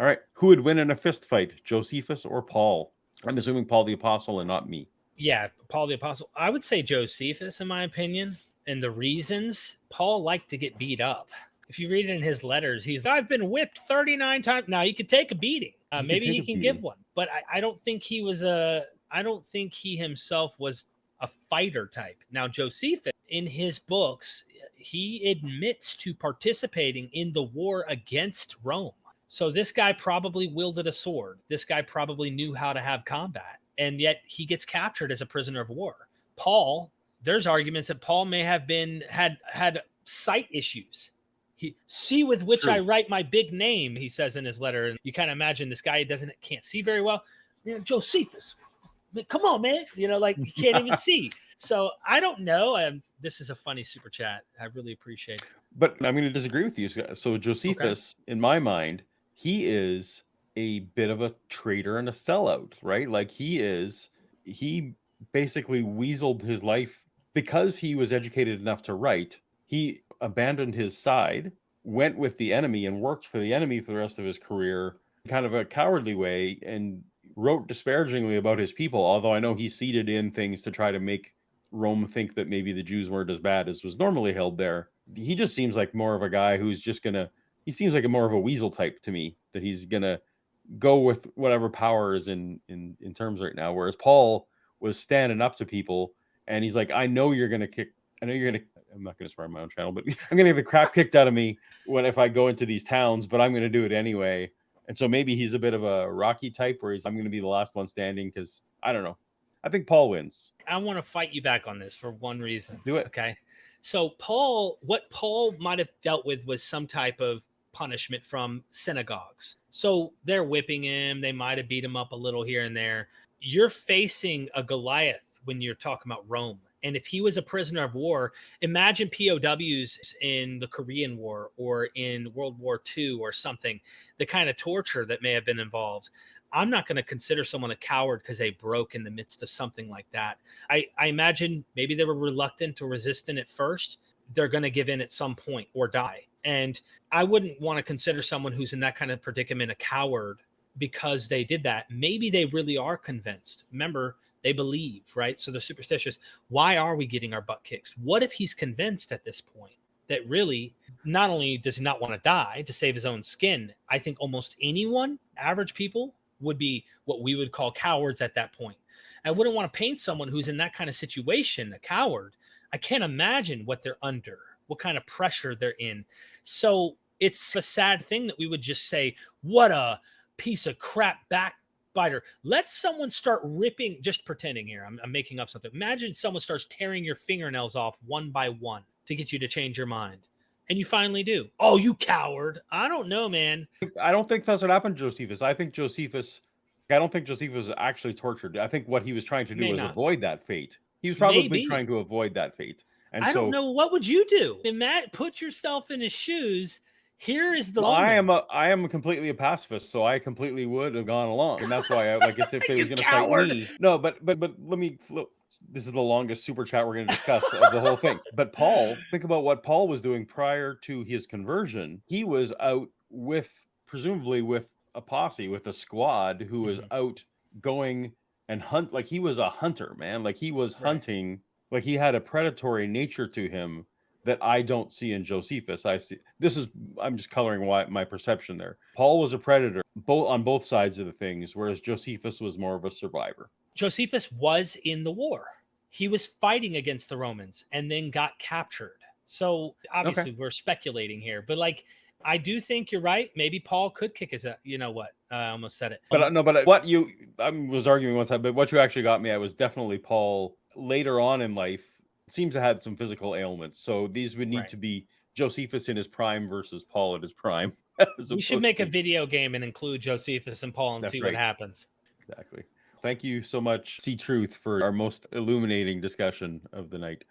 All right. Who would win in a fist fight, Josephus or Paul? I'm assuming Paul the Apostle and not me. Yeah, Paul the Apostle. I would say Josephus, in my opinion. And the reasons, Paul liked to get beat up. If you read it in his letters, I've been whipped 39 times. Now, he could take a beating. Maybe he can give one. But I don't think I don't think he himself was a fighter type. Now, Josephus, in his books, he admits to participating in the war against Rome. So this guy probably wielded a sword. This guy probably knew how to have combat. And yet he gets captured as a prisoner of war. Paul, there's arguments that Paul may have had sight issues. See with which I write my big name, he says in his letter. And you kind of imagine this guy can't see very well. Josephus, come on, man. Like you can't even see. So I don't know. This is a funny super chat. I really appreciate it. But I'm going to disagree with you. So Josephus, in my mind, he is a bit of a traitor and a sellout, right? Like he basically weaseled his life because he was educated enough to write. He abandoned his side, went with the enemy and worked for the enemy for the rest of his career, kind of a cowardly way, and wrote disparagingly about his people. Although I know he seeded in things to try to make Rome think that maybe the Jews weren't as bad as was normally held there. He just seems like more of a guy who's just he seems like more of a weasel type to me, that he's gonna go with whatever power is in terms right now. Whereas Paul was standing up to people and he's like, I'm not gonna swear on my own channel, but I'm gonna get the crap kicked out of me if I go into these towns, but I'm gonna do it anyway. And so maybe he's a bit of a Rocky type where I'm gonna be the last one standing, because I don't know. I think Paul wins. I want to fight you back on this for one reason. Do it. Okay. So what Paul might have dealt with was some type of punishment from synagogues. So they're whipping him. They might have beat him up a little here and there. You're facing a Goliath when you're talking about Rome. And if he was a prisoner of war, imagine POWs in the Korean War or in World War II or something, the kind of torture that may have been involved. I'm not going to consider someone a coward because they broke in the midst of something like that. I imagine maybe they were reluctant or resistant at first. They're going to give in at some point or die. And I wouldn't want to consider someone who's in that kind of predicament a coward because they did that. Maybe they really are convinced. Remember, they believe, right? So they're superstitious. Why are we getting our butt kicked? What if he's convinced at this point that really not only does he not want to die to save his own skin, I think almost anyone, average people, would be what we would call cowards at that point. I wouldn't want to paint someone who's in that kind of situation a coward. I can't imagine what they're under, what kind of pressure they're in. So it's a sad thing that we would just say, what a piece of crap backbiter. Let someone start ripping, just pretending here, I'm making up something. Imagine someone starts tearing your fingernails off one by one to get you to change your mind. And you finally do. Oh, you coward. I don't know, man. I don't think that's what happened to Josephus. I don't think Josephus was actually tortured. I think what he was trying to do was avoid that fate. He was probably trying to avoid that fate. And I don't know. What would you do? Matt, put yourself in his shoes. Here is the moment. I am completely a pacifist, so I completely would have gone along. And that's why I like if they was going to fight me. No, but let me this is the longest super chat we're going to discuss of the whole thing. But Paul, think about what Paul was doing prior to his conversion. He was out presumably with a posse, with a squad who was out going and hunt. Like he was a hunter, man. Like he was hunting. Like he had a predatory nature to him that I don't see in Josephus. I'm just coloring my perception there. Paul was a predator on both sides of the things, whereas Josephus was more of a survivor. Josephus was in the war. He was fighting against the Romans and then got captured. So obviously we're speculating here, but like, I do think you're right. Maybe Paul could kick his, you know what? I almost said it. But I was arguing one side, but what you actually got me at was definitely Paul later on in life seems to have had some physical ailments. So these would need to be Josephus in his prime versus Paul at his prime. We should make a video game and include Josephus and Paul and see what happens. Exactly. Thank you so much, See Truth, for our most illuminating discussion of the night.